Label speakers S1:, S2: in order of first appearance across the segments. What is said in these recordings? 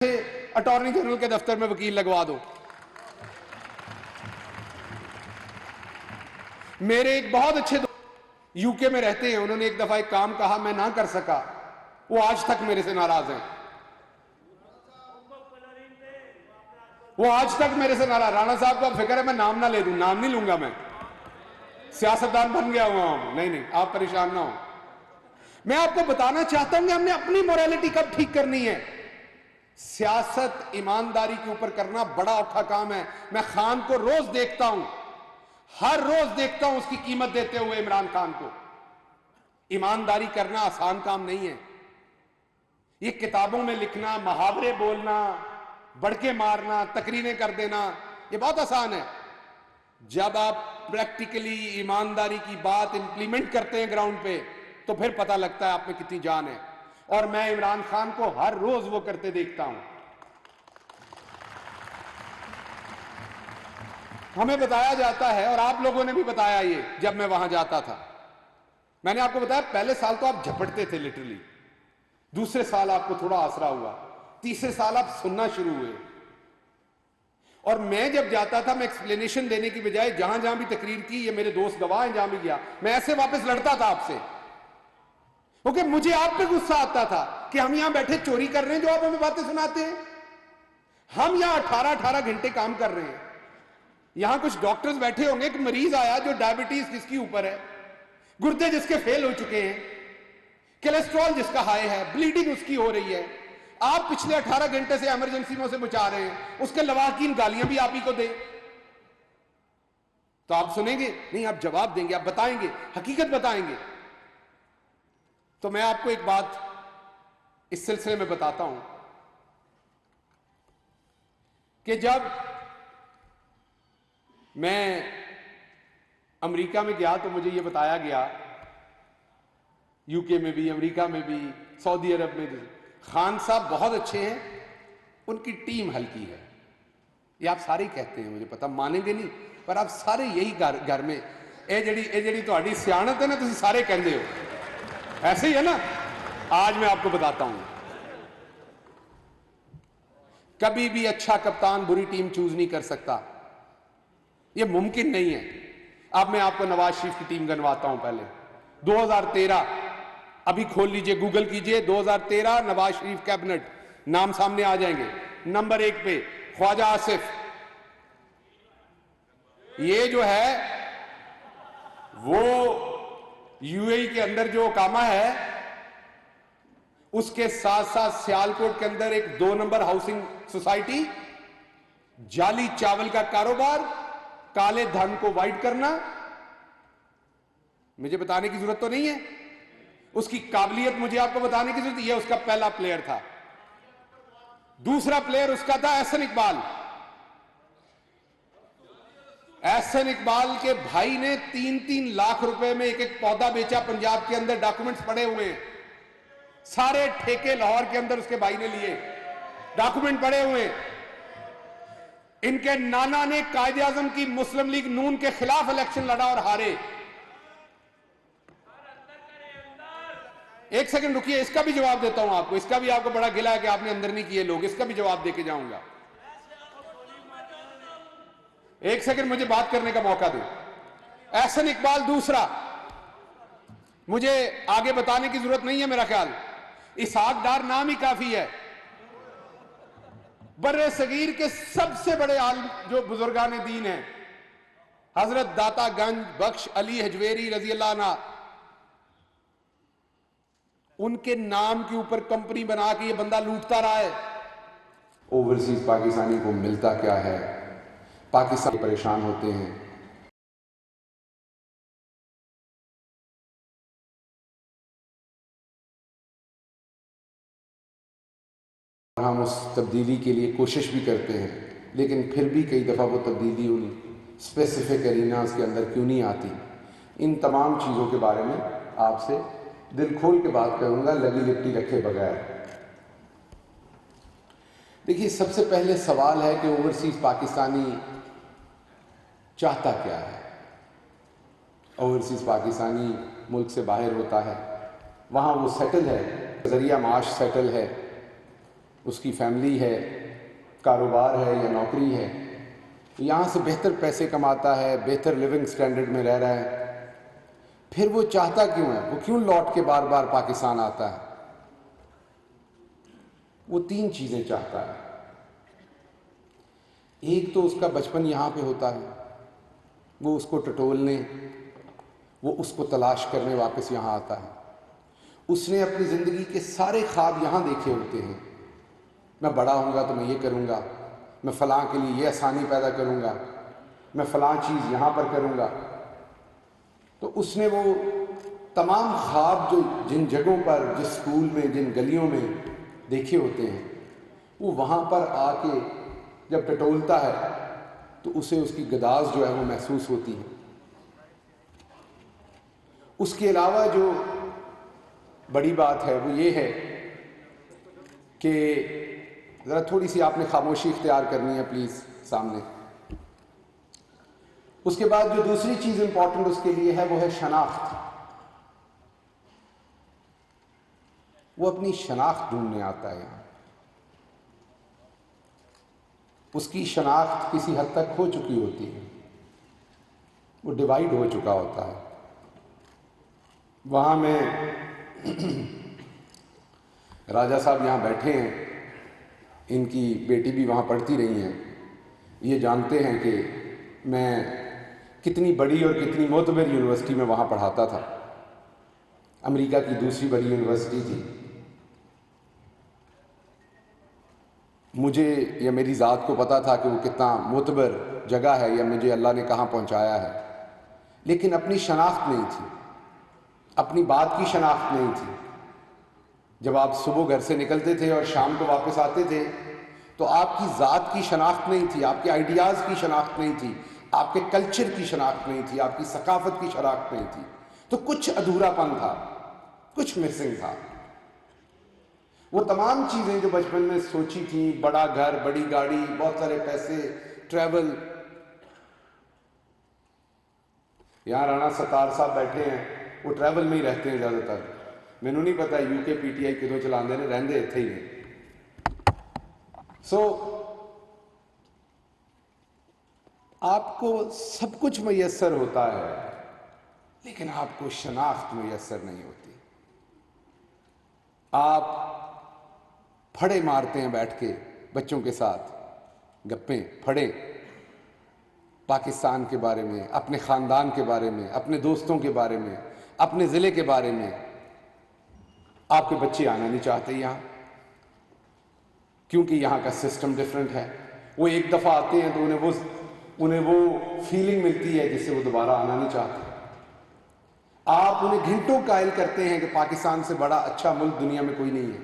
S1: Attorney general کے دفتر میں وکیل لگوا دو. میرے ایک بہت اچھے یو کے میں رہتے ہیں, انہوں نے ایک دفعہ ایک کام کہا, میں نہ کر سکا, وہ آج تک میرے سے ناراض ہیں. وہ آج تک میرے سے ناراض. رانا صاحب کو اب فکر ہے میں نام نہ لے دوں, نام نہیں لوں گا, میں سیاستدان بن گیا ہوا ہوں. نہیں, آپ پریشان نہ ہو. میں آپ کو بتانا چاہتا ہوں کہ ہم نے اپنی موریلٹی کب ٹھیک کرنی ہے. سیاست ایمانداری کے اوپر کرنا بڑا اوکھا کام ہے. میں خان کو روز دیکھتا ہوں, ہر روز دیکھتا ہوں اس کی قیمت دیتے ہوئے عمران خان کو. ایمانداری کرنا آسان کام نہیں ہے. یہ کتابوں میں لکھنا, محاورے بولنا, بڑکے مارنا, تقریریں کر دینا, یہ بہت آسان ہے. جب آپ پریکٹیکلی ایمانداری کی بات امپلیمنٹ کرتے ہیں گراؤنڈ پہ, تو پھر پتہ لگتا ہے آپ میں کتنی جان ہے. اور میں عمران خان کو ہر روز وہ کرتے دیکھتا ہوں. ہمیں بتایا جاتا ہے, اور آپ لوگوں نے بھی بتایا یہ جب میں وہاں جاتا تھا, میں نے آپ کو بتایا پہلے سال تو آپ جھپٹتے تھے لٹرلی, دوسرے سال آپ کو تھوڑا آسرا ہوا, تیسرے سال آپ سننا شروع ہوئے. اور میں جب جاتا تھا, میں ایکسپلینیشن دینے کی بجائے جہاں جہاں بھی تقریر کی, یہ میرے دوست گواہ ہیں, جہاں بھی گیا میں ایسے واپس لڑتا تھا آپ سے, کیونکہ مجھے آپ پہ غصہ آتا تھا کہ ہم یہاں بیٹھے چوری کر رہے ہیں جو آپ ہمیں باتیں سناتے ہیں. ہم یہاں 18 گھنٹے کام کر رہے ہیں. یہاں کچھ ڈاکٹرز بیٹھے ہوں گے, ایک مریض آیا جو ڈائبٹیز جس کی اوپر ہے, گردے جس کے فیل ہو چکے ہیں, کولیسٹرول جس کا ہائی ہے, بلیڈنگ اس کی ہو رہی ہے, آپ پچھلے 18 گھنٹے سے ایمرجنسی میں اسے بچا رہے ہیں, اس کے لواحقین گالیاں بھی آپ ہی کو دیں, تو آپ سنیں گے نہیں, آپ جواب دیں گے, آپ بتائیں گے, حقیقت بتائیں گے. تو میں آپ کو ایک بات اس سلسلے میں بتاتا ہوں کہ جب میں امریکہ میں گیا تو مجھے یہ بتایا گیا, یو کے میں بھی, امریکہ میں بھی, سعودی عرب میں بھی, خان صاحب بہت اچھے ہیں, ان کی ٹیم ہلکی ہے. یہ آپ سارے کہتے ہیں, مجھے پتا مانیں گے نہیں, پر آپ سارے یہی گھر میں اے جڑی تہاڈی سیاست ہے نا, تسی سارے کہندے ہو ایسے ہی ہے نا. آج میں آپ کو بتاتا ہوں, کبھی بھی اچھا کپتان بری ٹیم چوز نہیں کر سکتا, یہ ممکن نہیں ہے. اب میں آپ کو نواز شریف کی ٹیم گنواتا ہوں. پہلے 2013, ابھی کھول لیجئے, گوگل کیجئے, 2013 نواز شریف کیبنٹ, نام سامنے آ جائیں گے. نمبر 1 پہ خواجہ آصف, یہ جو ہے وہ یو اے ای کے اندر جو اقامہ ہے, اس کے ساتھ ساتھ سیالکوٹ کے اندر ایک 2 نمبر ہاؤسنگ سوسائٹی, جعلی چاول کا کاروبار, کالے دھن کو وائٹ کرنا. مجھے بتانے کی ضرورت تو نہیں ہے, اس کی قابلیت مجھے آپ کو بتانے کی ضرورت, یہ اس کا پہلا پلیئر تھا. دوسرا پلیئر اس کا تھا احسن اقبال. احسن اقبال کے بھائی نے 3 لاکھ روپے میں ایک پودا بیچا پنجاب کے اندر, ڈاکومنٹس پڑے ہوئے ہیں, سارے ٹھیکے لاہور کے اندر اس کے بھائی نے لیے, ڈاکومنٹ پڑے ہوئے. ان کے نانا نے قائد اعظم کی مسلم لیگ نون کے خلاف الیکشن لڑا اور ہارے. ایک سیکنڈ رکیے, اس کا بھی جواب دیتا ہوں آپ کو. اس کا بھی آپ کو بڑا گلا ہے کہ آپ نے اندر نہیں کیے لوگ, اس کا بھی جواب دے کے جاؤں گا. ایک سیکنڈ مجھے بات کرنے کا موقع دو. احسن اقبال دوسرا, مجھے آگے بتانے کی ضرورت نہیں ہے میرا خیال, اسحاق ڈار نام ہی کافی ہے. بر صغیر کے سب سے بڑے عالم جو بزرگان دین ہیں, حضرت داتا گنج بخش علی حجویری رضی اللہ عنہ, ان کے نام کے اوپر کمپنی بنا کے یہ بندہ لوٹتا رہا ہے. اوورسیز پاکستانی کو ملتا کیا ہے, پاکستانی پریشان ہوتے ہیں. ہم اس تبدیلی کے لیے کوشش بھی کرتے ہیں, لیکن پھر بھی کئی دفعہ وہ تبدیلی ان اسپیسیفک ایریناز کے اندر کیوں نہیں آتی. ان تمام چیزوں کے بارے میں آپ سے دل کھول کے بات کروں گا, لگی لپٹی رکھے بغیر. دیکھیے, سب سے پہلے سوال ہے کہ اوورسیز پاکستانی چاہتا کیا ہے. اوورسیز پاکستانی ملک سے باہر ہوتا ہے, وہاں وہ سیٹل ہے, ذریعہ معاش سیٹل ہے, اس کی فیملی ہے، کاروبار ہے یا نوکری ہے، تو یہاں سے بہتر پیسے کماتا ہے، بہتر لیونگ سٹینڈرڈ میں رہ رہا ہے، پھر وہ چاہتا کیوں ہے؟ وہ کیوں لوٹ کے بار بار پاکستان آتا ہے؟ وہ 3 چیزیں چاہتا ہے۔ ایک تو اس کا بچپن یہاں پہ ہوتا ہے، وہ اس کو ٹٹولنے، وہ اس کو تلاش کرنے واپس یہاں آتا ہے۔ اس نے اپنی زندگی کے سارے خواب یہاں دیکھے ہوتے ہیں، میں بڑا ہوں گا تو میں یہ کروں گا، میں فلاں کے لیے یہ آسانی پیدا کروں گا، میں فلاں چیز یہاں پر کروں گا۔ تو اس نے وہ تمام خواب جو جن جگہوں پر، جس اسکول میں، جن گلیوں میں دیکھے ہوتے ہیں، وہ وہاں پر آ کے جب ٹٹولتا ہے تو اسے اس کی گداز جو ہے وہ محسوس ہوتی ہے۔ اس کے علاوہ جو بڑی بات ہے وہ یہ ہے کہ ذرا تھوڑی سی آپ نے خاموشی اختیار کرنی ہے پلیز سامنے۔ اس کے بعد جو دوسری چیز امپورٹنٹ اس کے لیے ہے وہ ہے شناخت۔ وہ اپنی شناخت ڈھونڈنے آتا ہے یہاں۔ اس کی شناخت کسی حد تک کھو چکی ہوتی ہے، وہ ڈیوائیڈ ہو چکا ہوتا ہے۔ وہاں میں راجہ صاحب یہاں بیٹھے ہیں، ان کی بیٹی بھی وہاں پڑھتی رہی ہیں، یہ جانتے ہیں کہ میں کتنی بڑی اور کتنی معتبر یونیورسٹی میں وہاں پڑھاتا تھا۔ امریکہ کی دوسری بڑی یونیورسٹی تھی۔ مجھے یا میری ذات کو پتا تھا کہ وہ کتنا معتبر جگہ ہے یا مجھے اللہ نے کہاں پہنچایا ہے، لیکن اپنی شناخت نہیں تھی، اپنی بات کی شناخت نہیں تھی۔ جب آپ صبح گھر سے نکلتے تھے اور شام کو واپس آتے تھے تو آپ کی ذات کی شناخت نہیں تھی، آپ کے آئیڈیاز کی شناخت نہیں تھی، آپ کے کلچر کی شناخت نہیں تھی، آپ کی ثقافت کی شناخت نہیں تھی، تو کچھ ادھورا پن تھا، کچھ مسنگ تھا۔ وہ تمام چیزیں جو بچپن میں سوچی تھیں، بڑا گھر، بڑی گاڑی، بہت سارے پیسے، ٹریول۔ یہاں رانا ستار صاحب بیٹھے ہیں، وہ ٹریول میں ہی رہتے ہیں زیادہ تر۔ مینوں نہیں پتا یو کے پی ٹی آئی کدوں چلاندے نے، رہندے اتھے ہی نے۔ آپ کو سب کچھ میسر ہوتا ہے لیکن آپ کو شناخت میسر نہیں ہوتی۔ آپ پھڑے مارتے ہیں بیٹھ کے بچوں کے ساتھ، گپیں پھڑے پاکستان کے بارے میں، اپنے خاندان کے بارے میں، اپنے دوستوں کے بارے میں، اپنے ضلع کے بارے میں۔ آپ کے بچے آنا نہیں چاہتے یہاں کیونکہ یہاں کا سسٹم ڈیفرنٹ ہے۔ وہ ایک دفعہ آتے ہیں تو انہیں وہ فیلنگ ملتی ہے جس سے وہ دوبارہ آنا نہیں چاہتے۔ آپ انہیں گھنٹوں قائل کرتے ہیں کہ پاکستان سے بڑا اچھا ملک دنیا میں کوئی نہیں ہے،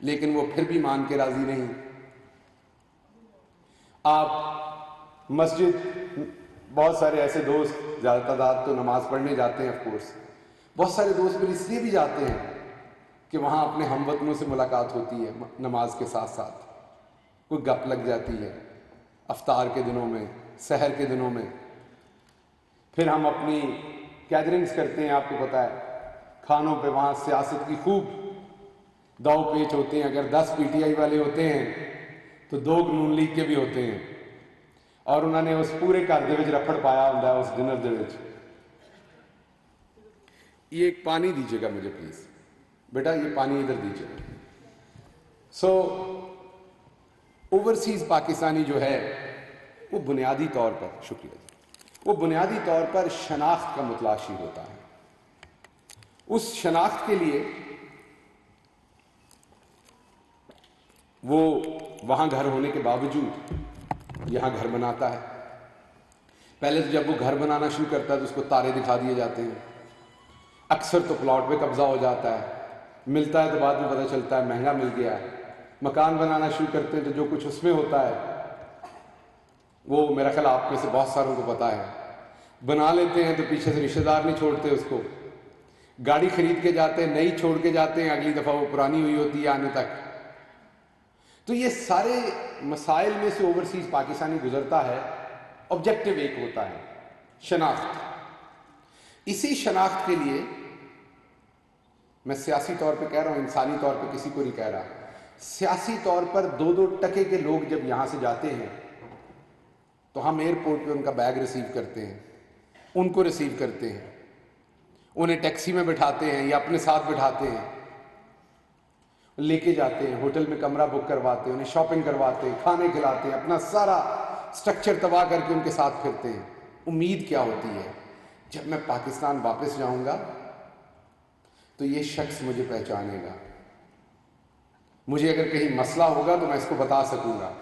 S1: لیکن وہ پھر بھی مان کے راضی نہیں۔ آپ مسجد، بہت سارے ایسے دوست، زیادہ تعداد تو نماز پڑھنے جاتے ہیں آف کورس، بہت سارے دوست پھر اس لیے بھی جاتے ہیں کہ وہاں اپنے ہم وطنوں سے ملاقات ہوتی ہے، نماز کے ساتھ ساتھ کوئی گپ لگ جاتی ہے افطار کے دنوں میں، سحر کے دنوں میں۔ پھر ہم اپنی گیدرنگز کرتے ہیں، آپ کو پتہ ہے کھانوں پہ وہاں سیاست کی خوب داؤ پیچ ہوتے ہیں۔ اگر 10 پی ٹی آئی والے ہوتے ہیں تو 2 نون لیگ کے بھی ہوتے ہیں، اور انہوں نے اس پورے گھر دے وچ رفڑ پایا ہوتا ہے اس ڈنر دے وچ۔ یہ ایک پانی دیجیے گا مجھے پلیز، بیٹا یہ پانی ادھر دیجیے۔ اوورسیز پاکستانی جو ہے وہ بنیادی طور پر، شکریہ جی، وہ بنیادی طور پر شناخت کا متلاشی ہوتا ہے۔ اس شناخت کے لیے وہ وہاں گھر ہونے کے باوجود یہاں گھر بناتا ہے۔ پہلے تو جب وہ گھر بنانا شروع کرتا ہے تو اس کو تارے دکھا دیے جاتے ہیں، اکثر تو پلاٹ پہ قبضہ ہو جاتا ہے، ملتا ہے تو بعد میں پتہ چلتا ہے مہنگا مل گیا۔ مکان بنانا شروع کرتے ہیں تو جو کچھ اس میں ہوتا ہے وہ میرا خیال آپ میں سے بہت ساروں کو پتہ ہے۔ بنا لیتے ہیں تو پیچھے سے رشتہ دار نہیں چھوڑتے اس کو، گاڑی خرید کے جاتے ہیں، نئی چھوڑ کے جاتے ہیں، اگلی دفعہ وہ پرانی ہوئی ہوتی ہے آنے تک۔ تو یہ سارے مسائل میں سے اوورسیز پاکستانی گزرتا ہے، آبجیکٹو ایک ہوتا ہے شناخت۔ اسی شناخت کے لیے میں سیاسی طور پہ کہہ رہا ہوں، انسانی طور پہ کسی کو نہیں کہہ رہا، سیاسی طور پر 2-2 ٹکے کے لوگ جب یہاں سے جاتے ہیں تو ہم ایئرپورٹ پہ ان کا بیگ ریسیو کرتے ہیں، ان کو ریسیو کرتے ہیں، انہیں ٹیکسی میں بٹھاتے ہیں یا اپنے ساتھ بٹھاتے ہیں، لے کے جاتے ہیں، ہوٹل میں کمرہ بک کرواتے ہیں، انہیں شاپنگ کرواتے ہیں، کھانے کھلاتے ہیں، اپنا سارا سٹرکچر تباہ کر کے ان کے ساتھ پھرتے ہیں۔ امید کیا ہوتی ہے؟ جب میں پاکستان واپس جاؤں گا تو یہ شخص مجھے پہچانے گا، مجھے اگر کہیں مسئلہ ہوگا تو میں اس کو بتا سکوں گا۔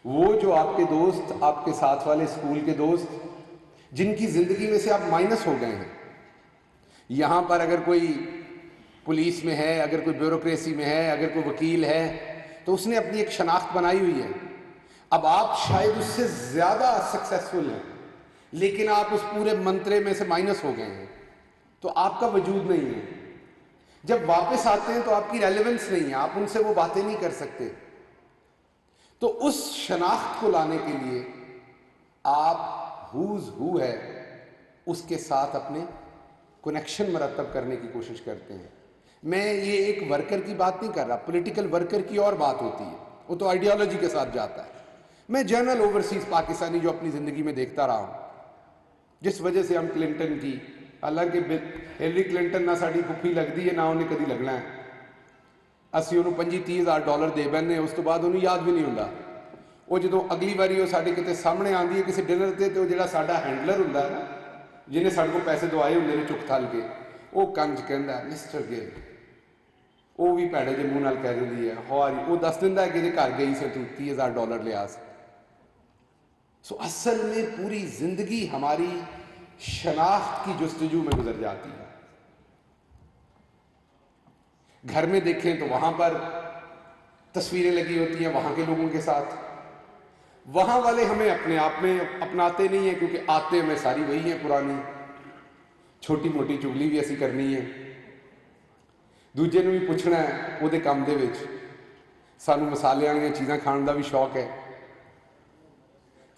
S1: وہ جو آپ کے دوست، آپ کے ساتھ والے اسکول کے دوست جن کی زندگی میں سے آپ مائنس ہو گئے ہیں، یہاں پر اگر کوئی پولیس میں ہے، اگر کوئی بیوروکریسی میں ہے، اگر کوئی وکیل ہے، تو اس نے اپنی ایک شناخت بنائی ہوئی ہے۔ اب آپ شاید اس سے زیادہ سکسیسفل ہیں، لیکن آپ اس پورے منترے میں سے مائنس ہو گئے ہیں، تو آپ کا وجود نہیں ہے۔ جب واپس آتے ہیں تو آپ کی ریلیونس نہیں ہے، آپ ان سے وہ باتیں نہیں کر سکتے۔ تو اس شناخت کو لانے کے لیے آپ ہوز ہو ہے اس کے ساتھ اپنے کنیکشن مرتب کرنے کی کوشش کرتے ہیں۔ میں یہ ایک ورکر کی بات نہیں کر رہا، پولیٹیکل ورکر کی اور بات ہوتی ہے، وہ تو آئیڈیالوجی کے ساتھ جاتا ہے۔ میں جنرل اوورسیز پاکستانی جو اپنی زندگی میں دیکھتا رہا ہوں، جس وجہ سے ہم کلنٹن کی، حالانکہ ہلری کلنٹن نہ ساڑی پھپھی لگتی ہے نہ انہیں کدی لگنا ہے، اسی انہوں $25,000 دے بہنے، اس تو بعد انہوں یاد بھی نہیں ہوندا۔ وہ جدوں اگلی باری وہ ساڈے کتے سامنے آندی ہے کسی ڈنر تے، تو جڑا ساڈا ہینڈلر ہوندا ہے نا، جنہیں ساڈے کو پیسے دوائے ہوندے نے چک تھل کے، وہ کنج کہندا ہے مسٹر گل، وہ بھی پیڑے جے منہ نال کہہ دیندی ہے ہاؤ آر یو، وہ دس دیندا ہے کہ جے گھر گئی سے تو $30,000 لیا سے۔ سو اصل میں پوری زندگی ہماری شناخت کی جستجو میں گزر جاتی ہے۔ گھر میں دیکھیں تو وہاں پر تصویریں لگی ہوتی ہیں وہاں کے لوگوں کے ساتھ، وہاں والے ہمیں اپنے آپ میں اپناتے نہیں ہیں، کیونکہ آتے میں ساری وہی ہیں پرانی، چھوٹی موٹی چگلی بھی ایسی کرنی ہے، دوجے نو بھی پوچھنا ہے وہ دے کام دے وچ۔ سانو مسالے والی چیزاں کھان دا بھی شوق ہے،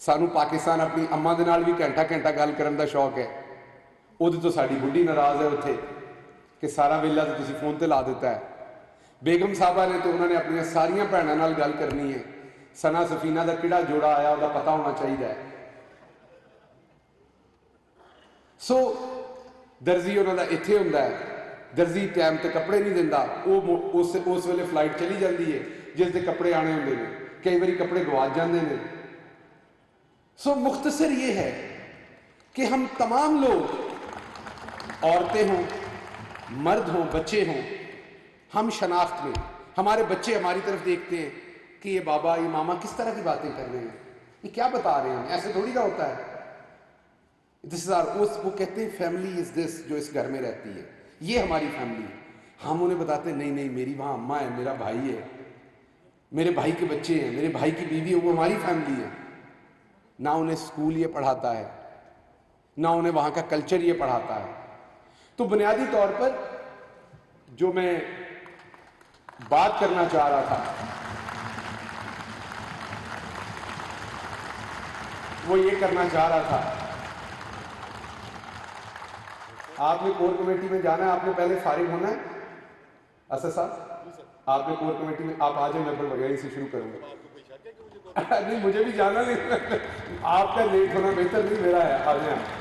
S1: سانو پاکستان اپنی اماں دے نال بھی گھنٹہ گھنٹہ گل کرن دا شوق ہے، وہ تو ساڈی بڈھی ناراض ہے اتنے کہ سارا ویلا تو تسی فون تے لا دیتا ہے۔ بیگم صاحبہ نے تو انہوں نے اپنی ساریاں بھیناں نال گل کرنی ہے، سنا سفینہ دا کیڑا جوڑا آیا وہ پتہ ہونا چاہیے۔ سو درزی انہوں دا اتنے ہوندا ہے، درزی ٹائم تے کپڑے نہیں دیندا، وہ اس ویلے فلائٹ چلی جاتی ہے جس دے کپڑے آنے ہوندے نے، کئی باری کپڑے گواچ جاندے نے۔ سو مختصر یہ ہے کہ ہم تمام لوگ، عورتیں ہوں، مرد ہوں، بچے ہوں، ہم شناخت میں، ہمارے بچے ہماری طرف دیکھتے ہیں کہ یہ بابا یہ ماما کس طرح کی باتیں کر رہے ہیں، یہ کیا بتا رہے ہیں، ایسے تھوڑی کا ہوتا ہے۔ وہ کہتے ہیں فیملی از دس، جو اس گھر میں رہتی ہے یہ ہماری فیملی ہے۔ ہم انہیں بتاتے ہیں نہیں نہیں میری وہاں اماں ہے، میرا بھائی ہے، میرے بھائی کے بچے ہیں، میرے بھائی کی بیوی ہے، وہ ہماری فیملی ہے۔ نہ انہیں اسکول یہ پڑھاتا ہے، نہ انہیں وہاں کا کلچر یہ پڑھاتا ہے۔ تو بنیادی طور پر جو میں بات کرنا چاہ رہا تھا وہ یہ کرنا چاہ رہا تھا، آپ نے کور کمیٹی میں جانا ہے، آپ نے پہلے فارغ ہونا ہے اسد صاحب، آپ نے کور کمیٹی میں، آپ آ جائیں، میں پھر یہیں سے شروع کروں گا۔ نہیں مجھے بھی جانا نہیں، آپ کا لیٹ ہونا بہتر نہیں، میرا ہے، آ جائیں۔